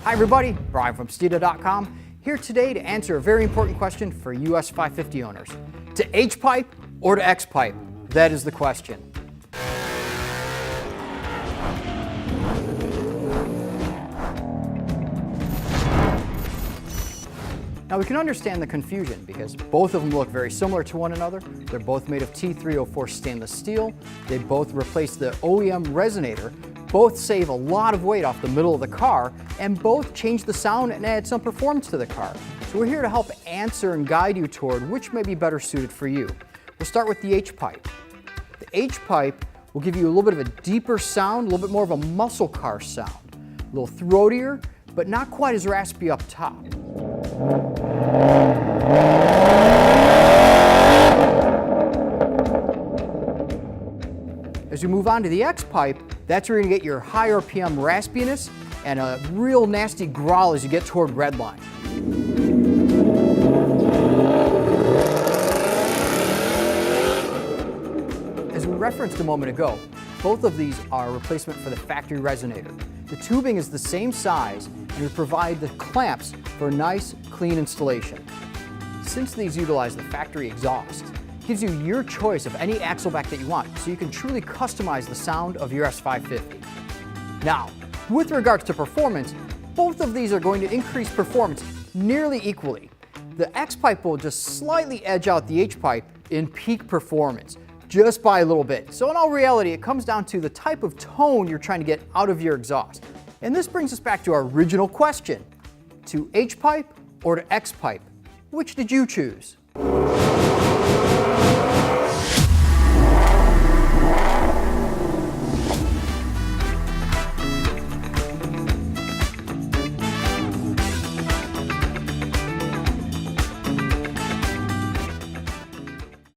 Hi everybody, Brian from Steeda.com, here today to answer a very important question for S550 owners. To H-Pipe or to X-Pipe? That is the question. Now we can understand the confusion because both of them look very similar to one another. They're both made of T304 stainless steel. They both replace the OEM resonator. Both save a lot of weight off the middle of the car, and both change the sound and add some performance to the car. So we're here to help answer and guide you toward which may be better suited for you. We'll start with the H-Pipe. The H-Pipe will give you a little bit of a deeper sound, a little bit more of a muscle car sound. A little throatier, but not quite as raspy up top. As we move on to the X-Pipe, that's where you're going to get your high RPM raspiness and a real nasty growl as you get toward redline. As we referenced a moment ago, both of these are a replacement for the factory resonator. The tubing is the same size, and we provide the clamps for a nice, clean installation. Since these utilize the factory exhaust, it gives you your choice of any axle back that you want, so you can truly customize the sound of your S550. Now, with regards to performance, both of these are going to increase performance nearly equally. The X-Pipe will just slightly edge out the H-Pipe in peak performance, just by a little bit. So in all reality, it comes down to the type of tone you're trying to get out of your exhaust. And this brings us back to our original question. To H-Pipe or to X-Pipe? Which did you choose?